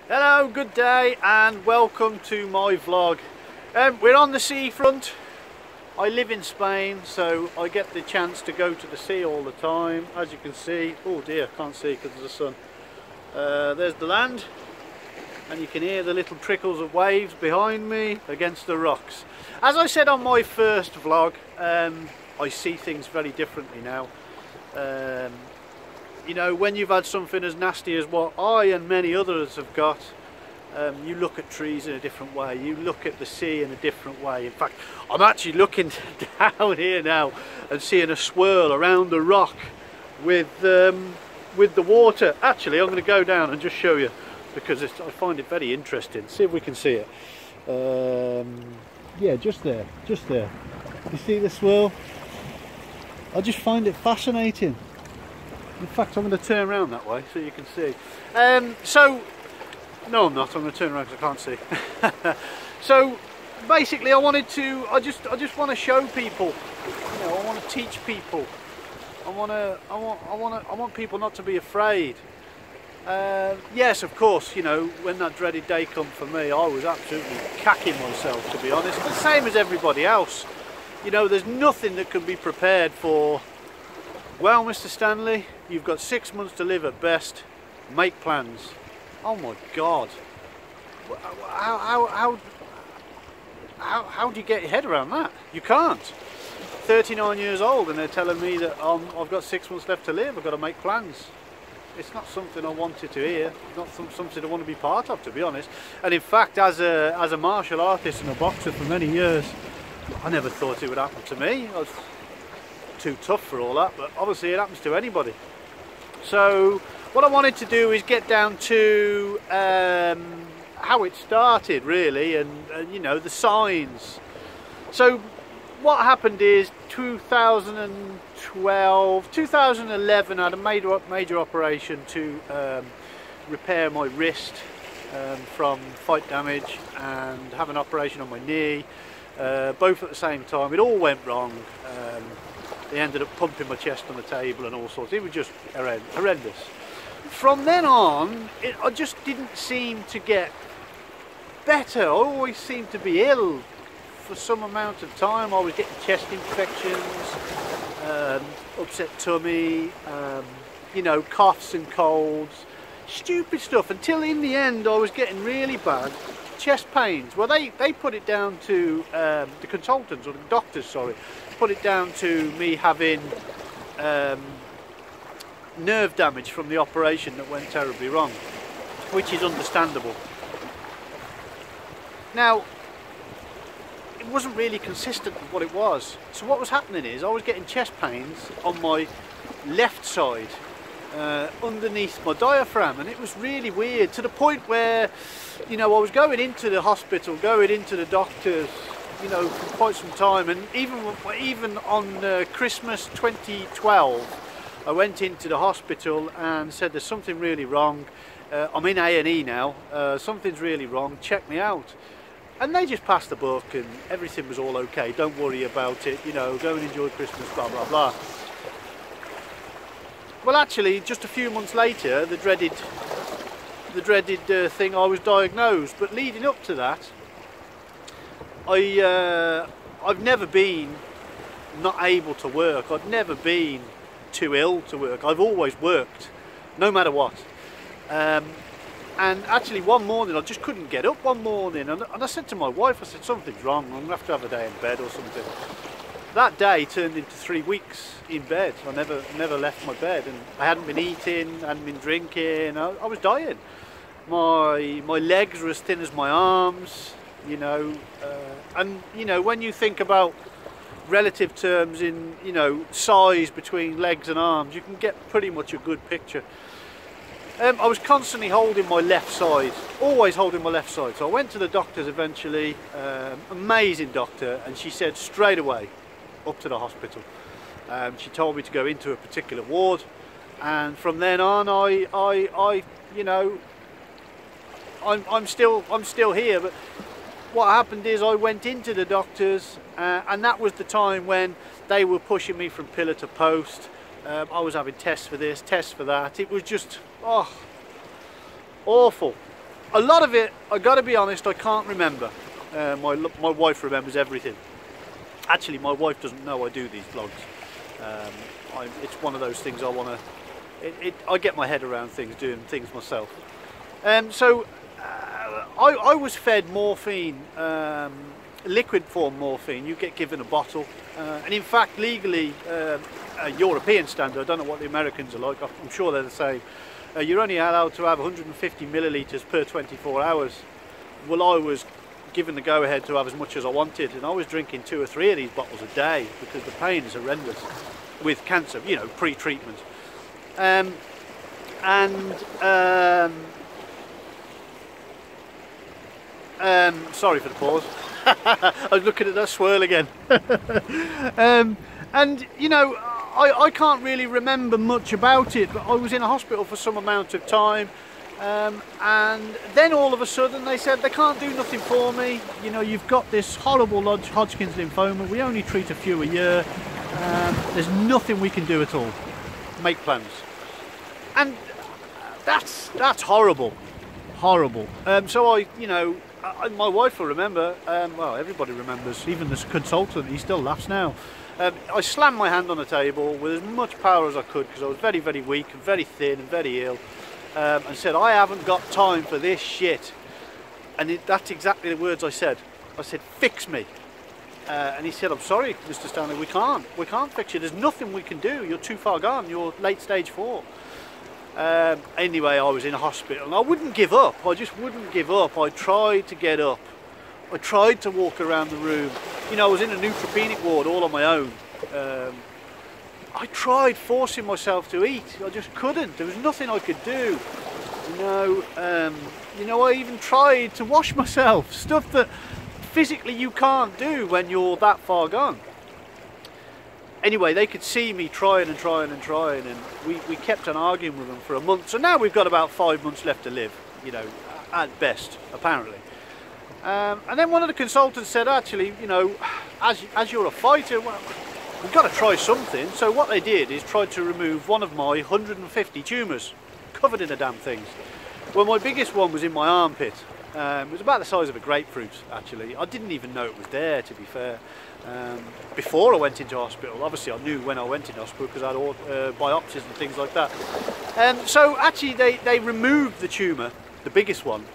Hello, good day and welcome to my vlog. We're on the seafront. I live in Spain, so I get the chance to go to the sea all the time. As you can see, oh dear, can't see because of the sun. There's the land, and you can hear the little trickles of waves behind me against the rocks. As I said on my first vlog, I see things very differently now. You know, when you've had something as nasty as what I and many others have got, you look at trees in a different way, you look at the sea in a different way. In fact, I'm actually looking down here now and seeing a swirl around the rock with the water. Actually, I'm going to go down and just show you because I find it very interesting. See if we can see it. Yeah, just there. You see the swirl? I just find it fascinating. In fact, I'm going to turn around that way so you can see. No, I'm not. I'm going to turn around because I can't see. So basically, I just want to show people. You know, I want to teach people. I want people not to be afraid. Yes, of course. You know, when that dreaded day come for me, I was absolutely cacking myself, to be honest. The same as everybody else. You know, there's nothing that can be prepared for. Well, Mr. Stanley, you've got 6 months to live at best. Make plans. Oh my God! How do you get your head around that? You can't. 39 years old, and they're telling me that I've got 6 months left to live. I've got to make plans. It's not something I wanted to hear. Not something I want to be part of, to be honest. And in fact, as a martial artist and a boxer for many years, I never thought it would happen to me. I was too tough for all that, but obviously it happens to anybody. So what I wanted to do is get down to how it started, really, and you know, the signs. So what happened is 2011 I had a major operation to repair my wrist from fight damage, and have an operation on my knee, both at the same time. It all went wrong. They ended up pumping my chest on the table and all sorts. It was just horrendous. From then on, I just didn't seem to get better. I always seemed to be ill for some amount of time. I was getting chest infections, upset tummy, you know, coughs and colds, stupid stuff, until in the end I was getting really bad chest pains. Well, they put it down to the consultants, or the doctors, sorry, put it down to me having nerve damage from the operation that went terribly wrong, which is understandable. Now, it wasn't really consistent with what it was. So what was happening is I was getting chest pains on my left side, underneath my diaphragm, and it was really weird, to the point where, you know, I was going into the hospital, going into the doctors, you know, for quite some time. And even on Christmas 2012, I went into the hospital and said, there's something really wrong. I'm in A&E now. Something's really wrong. Check me out. And they just passed the book and everything was all okay. Don't worry about it. You know, go and enjoy Christmas, blah, blah, blah. Well, actually, just a few months later, the dreaded thing, I was diagnosed. But leading up to that, I've never been not able to work. I've never been too ill to work. I've always worked, no matter what. And actually one morning I just couldn't get up one morning, and I said to my wife, I said, something's wrong, I'm going to have a day in bed or something. That day turned into 3 weeks in bed. I never left my bed, and I hadn't been eating, hadn't been drinking. I was dying. My legs were as thin as my arms, you know, and you know, when you think about relative terms in, you know, size between legs and arms, you can get pretty much a good picture. I was constantly holding my left side, always holding my left side. So I went to the doctors eventually, amazing doctor, and she said straight away, up to the hospital. She told me to go into a particular ward, and from then on, you know, I'm still here. But what happened is I went into the doctors, and that was the time when they were pushing me from pillar to post. I was having tests for this, tests for that. It was just, oh, awful. A lot of it, I got to be honest, I can't remember. My wife remembers everything. Actually, my wife doesn't know I do these vlogs. It's one of those things I want to. I get my head around things, doing things myself. So I was fed morphine, liquid form morphine. You get given a bottle, and in fact, legally, a European standard. I don't know what the Americans are like. I'm sure they're the same. You're only allowed to have 150 millilitres per 24 hours. Well, I was given the go-ahead to have as much as I wanted, and I was drinking 2 or 3 of these bottles a day because the pain is horrendous with cancer, you know, pre-treatment. Sorry for the pause. I was looking at that swirl again. And you know, I can't really remember much about it, but I was in a hospital for some amount of time, and then all of a sudden they said they can't do nothing for me. You know, you've got this horrible Hodgkin's lymphoma, we only treat a few a year, there's nothing we can do at all. Make plans. And that's horrible, horrible. So my wife will remember, well, everybody remembers, even this consultant, he still laughs now. I slammed my hand on the table with as much power as I could because I was very, very weak and very thin and very ill, and said, I haven't got time for this shit. And that's exactly the words I said. I said, fix me. And he said, I'm sorry, Mr. Stanley, we can't fix you. There's nothing we can do. You're too far gone. You're late stage 4. Anyway, I was in a hospital and I wouldn't give up. I just wouldn't give up. I tried to get up. I tried to walk around the room. You know, I was in a neutropenic ward all on my own. I tried forcing myself to eat. I just couldn't. There was nothing I could do. You know, I even tried to wash myself. Stuff that physically you can't do when you're that far gone. Anyway, they could see me trying and trying and trying, and we kept on arguing with them for a month. So now we've got about 5 months left to live, you know, at best, apparently. And then one of the consultants said, actually, you know, as you're a fighter, well, we've got to try something. So what they did is tried to remove one of my 150 tumours, covered in the damn things. Well, my biggest one was in my armpit. It was about the size of a grapefruit, actually. I didn't even know it was there, to be fair. Before I went into hospital, obviously I knew when I went into hospital because I had biopsies and things like that. So actually they removed the tumour, the biggest one,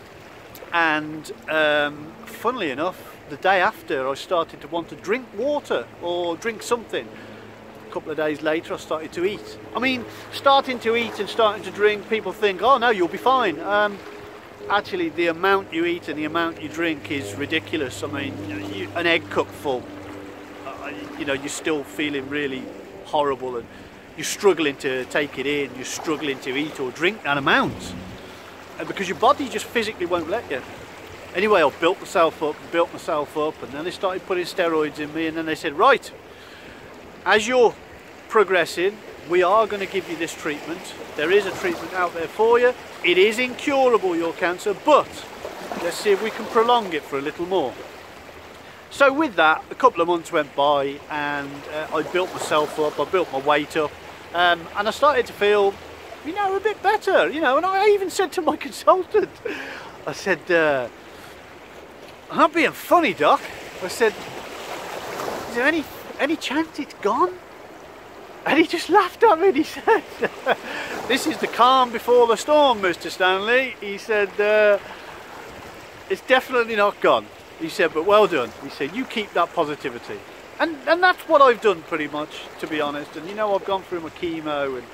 and funnily enough, the day after I started to want to drink water or drink something. A couple of days later I started to eat. I mean, starting to eat and starting to drink, people think, oh no, you'll be fine. Actually, the amount you eat and the amount you drink is ridiculous. I mean, an egg cup full, you know, you're still feeling really horrible and you're struggling to take it in, you're struggling to eat or drink that amount. And because your body just physically won't let you. Anyway, I built myself up, and then they started putting steroids in me, and then they said, right, as you're progressing, we are going to give you this treatment. There is a treatment out there for you. It is incurable, your cancer, but let's see if we can prolong it for a little more. So with that, a couple of months went by, and I built myself up, I built my weight up, and I started to feel, you know, a bit better, you know. And I even said to my consultant, I said, I'm not being funny, Doc. I said, is there any chance it's gone? And he just laughed at me and he said, this is the calm before the storm, Mr. Stanley. He said, it's definitely not gone. He said, but well done. He said, you keep that positivity. And that's what I've done pretty much, to be honest. And you know, I've gone through my chemo and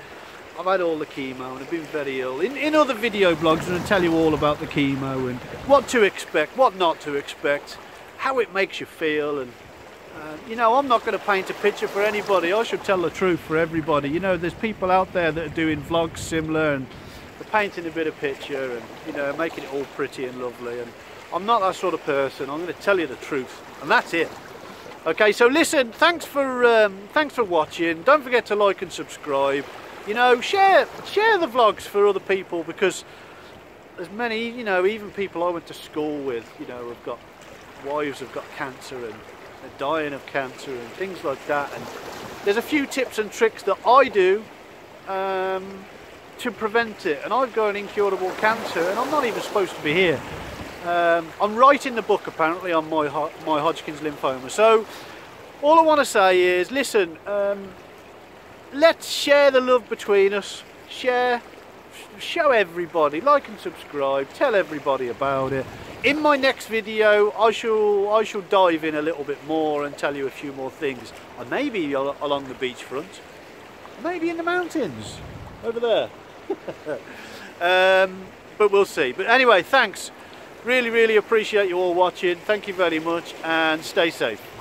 I've had all the chemo and I've been very ill. In other video blogs, I'm going to tell you all about the chemo and what to expect, what not to expect, how it makes you feel. And you know, I'm not going to paint a picture for anybody. I should tell the truth for everybody. You know, there's people out there that are doing vlogs similar and they're painting a bit of picture and, you know, making it all pretty and lovely. And I'm not that sort of person. I'm going to tell you the truth, and that's it. Okay, so listen, thanks for watching. Don't forget to like and subscribe. You know, share the vlogs for other people, because there's many, you know, even people I went to school with, you know, have got wives have got cancer and they're dying of cancer and things like that. And there's a few tips and tricks that I do to prevent it, and I've got an incurable cancer, and I'm not even supposed to be here. I'm writing the book apparently on my Hodgkin's lymphoma. So all I want to say is, listen, let's share the love between us. Show everybody, like and subscribe, tell everybody about it. In my next video, I shall dive in a little bit more and tell you a few more things. I may be along the beachfront, maybe in the mountains over there. But we'll see. But anyway, thanks. Really appreciate you all watching. Thank you very much, and stay safe.